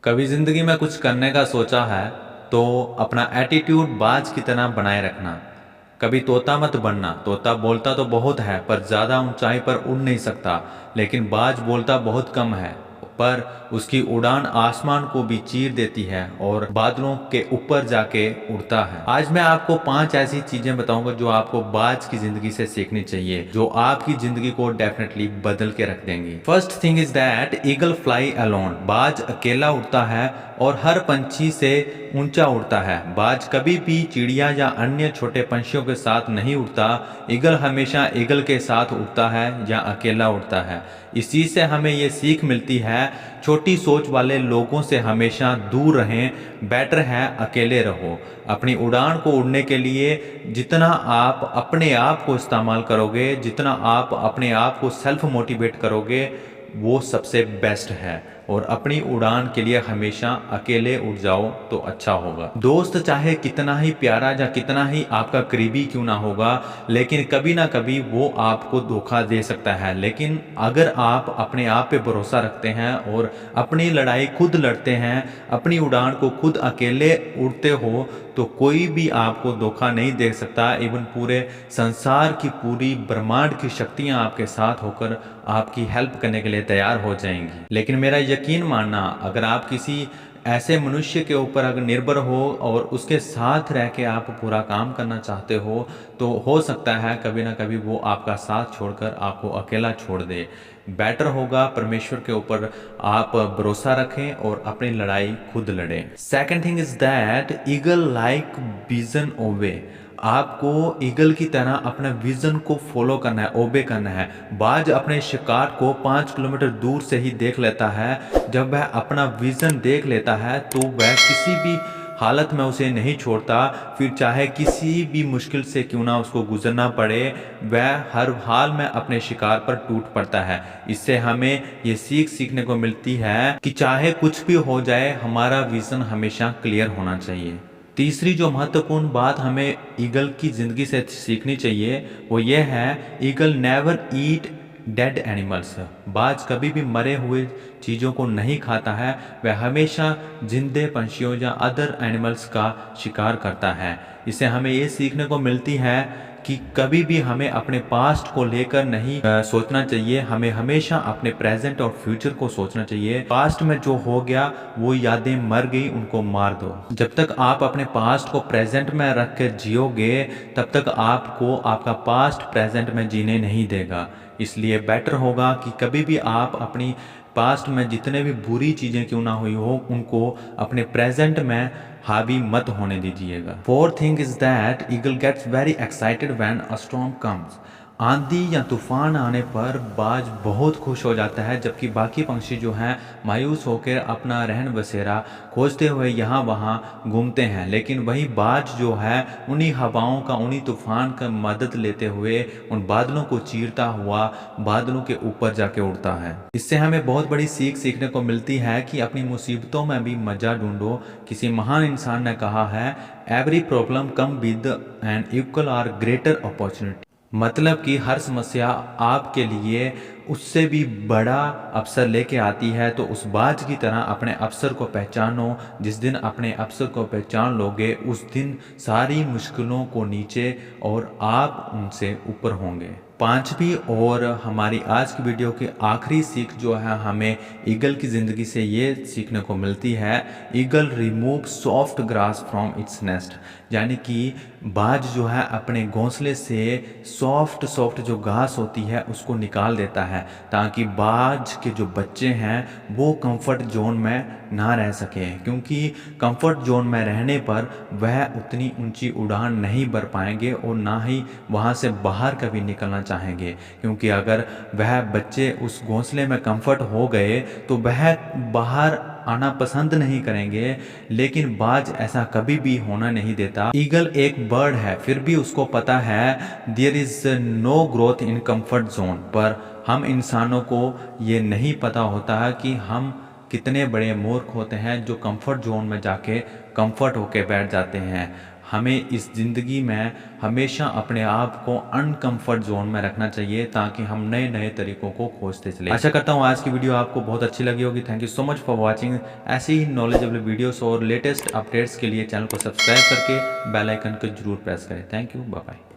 कभी ज़िंदगी में कुछ करने का सोचा है तो अपना एटीट्यूड बाज की तरह बनाए रखना। कभी तोता मत बनना। तोता बोलता तो बहुत है पर ज़्यादा ऊंचाई पर उड़ नहीं सकता, लेकिन बाज बोलता बहुत कम है पर उसकी उड़ान आसमान को भी चीर देती है और बादलों के ऊपर जाके उड़ता है। आज मैं आपको 5 ऐसी चीजें बताऊंगा जो आपको बाज की जिंदगी से सीखनी चाहिए, जो आपकी जिंदगी को डेफिनेटली बदल के रख देंगी। First thing is that eagle fly alone. बाज अकेला उड़ता है और हर पंछी से ऊंचा उड़ता है। बाज कभी भी चिड़िया या अन्य छोटे पंछियों के साथ नहीं उड़ता। ईगल हमेशा ईगल के साथ उड़ता है या अकेला उड़ता है। इस चीज से हमें ये सीख मिलती है, छोटी सोच वाले लोगों से हमेशा दूर रहें। बेटर है अकेले रहो। अपनी उड़ान को उड़ने के लिए जितना आप अपने आप को इस्तेमाल करोगे, जितना आप अपने आप को सेल्फ मोटिवेट करोगे, वो सबसे बेस्ट है। और अपनी उड़ान के लिए हमेशा अकेले उड़ जाओ तो अच्छा होगा। दोस्त चाहे कितना ही प्यारा या कितना ही आपका करीबी क्यों ना होगा, लेकिन कभी ना कभी वो आपको धोखा दे सकता है। लेकिन अगर आप अपने आप पे भरोसा रखते हैं और अपनी लड़ाई खुद लड़ते हैं, अपनी उड़ान को खुद अकेले उड़ते हो, तो कोई भी आपको धोखा नहीं दे सकता। इवन पूरे संसार की पूरी ब्रह्मांड की शक्तियां आपके साथ होकर आपकी हेल्प करने के लिए तैयार हो जाएंगी। लेकिन मेरा यकीन मानना, अगर आप किसी ऐसे मनुष्य के ऊपर अगर निर्भर हो और उसके साथ रह के आप पूरा काम करना चाहते हो, तो हो सकता है कभी ना कभी वो आपका साथ छोड़कर आपको अकेला छोड़ दे। बेटर होगा परमेश्वर के ऊपर आप भरोसा रखें और अपनी लड़ाई खुद लड़ें। Second thing is that eagle like vision ओवे। आपको ईगल की तरह अपने विजन को फॉलो करना है, ओबे करना है। बाज अपने शिकार को 5 किलोमीटर दूर से ही देख लेता है। जब वह अपना विजन देख लेता है तो वह किसी भी हालत में उसे नहीं छोड़ता। फिर चाहे किसी भी मुश्किल से क्यों ना उसको गुजरना पड़े, वह हर हाल में अपने शिकार पर टूट पड़ता है। इससे हमें ये सीखने को मिलती है कि चाहे कुछ भी हो जाए, हमारा विजन हमेशा क्लियर होना चाहिए। तीसरी जो महत्वपूर्ण बात हमें ईगल की ज़िंदगी से सीखनी चाहिए वो ये है, ईगल नेवर ईट डेड एनिमल्स। बाज कभी भी मरे हुए चीज़ों को नहीं खाता है। वह हमेशा जिंदे पंछियों या अदर एनिमल्स का शिकार करता है। इससे हमें ये सीखने को मिलती है कि कभी भी हमें अपने पास्ट को लेकर नहीं सोचना चाहिए। हमें हमेशा अपने प्रेजेंट और फ्यूचर को सोचना चाहिए। पास्ट में जो हो गया वो यादें मर गई, उनको मार दो। जब तक आप अपने पास्ट को प्रेजेंट में रख कर जियोगे, तब तक आपको आपका पास्ट प्रेजेंट में जीने नहीं देगा। इसलिए बेटर होगा कि कभी भी आप अपनी पास्ट में जितने भी बुरी चीज़ें क्यों ना हुई हो, उनको अपने प्रेजेंट में हावी मत होने दीजिएगा। Fourth thing is that eagle gets very excited when a storm comes. आंधी या तूफान आने पर बाज बहुत खुश हो जाता है, जबकि बाकी पंछी जो हैं मायूस होकर अपना रहन बसेरा खोजते हुए यहाँ वहाँ घूमते हैं। लेकिन वही बाज जो है उन्हीं हवाओं का, उन्हीं तूफान का मदद लेते हुए उन बादलों को चीरता हुआ बादलों के ऊपर जाके उड़ता है। इससे हमें बहुत बड़ी सीख सीखने को मिलती है कि अपनी मुसीबतों में भी मजा ढूंढो। किसी महान इंसान ने कहा है, every problem come with an equal और ग्रेटर अपॉर्चुनिटी। मतलब कि हर समस्या आपके लिए उससे भी बड़ा अवसर लेके आती है। तो उस बाज की तरह अपने अवसर को पहचानो। जिस दिन अपने अवसर को पहचान लोगे, उस दिन सारी मुश्किलों को नीचे और आप उनसे ऊपर होंगे। पांचवी और हमारी आज की वीडियो की आखिरी सीख जो है, हमें ईगल की ज़िंदगी से ये सीखने को मिलती है, eagle remove soft grass from its nest. यानी कि बाज जो है अपने घोंसले से सॉफ्ट जो घास होती है उसको निकाल देता है, ताकि बाज के जो बच्चे हैं वो कंफर्ट जोन में ना रह सकें। क्योंकि कंफर्ट जोन में रहने पर वह उतनी ऊंची उड़ान नहीं भर पाएंगे और ना ही वहाँ से बाहर कभी निकलना चाहेंगे। क्योंकि अगर वह बच्चे उस घोंसले में कंफर्ट हो गए तो वह बाहर आना पसंद नहीं करेंगे। लेकिन बाज ऐसा कभी भी होना नहीं देता। ईगल एक बर्ड है, फिर भी उसको पता है there is no growth in comfort zone. पर हम इंसानों को ये नहीं पता होता है कि हम कितने बड़े मूर्ख होते हैं जो कंफर्ट जोन में जाके कंफर्ट होके बैठ जाते हैं। हमें इस ज़िंदगी में हमेशा अपने आप को अनकंफर्ट जोन में रखना चाहिए ताकि हम नए नए तरीकों को खोजते चले। आशा करता हूँ आज की वीडियो आपको बहुत अच्छी लगी होगी। Thank you so much for watching. ऐसे ही नॉलेजेबल वीडियोस और लेटेस्ट अपडेट्स के लिए चैनल को सब्सक्राइब करके बेल आइकन को जरूर प्रेस करें। Thank you, bye bye.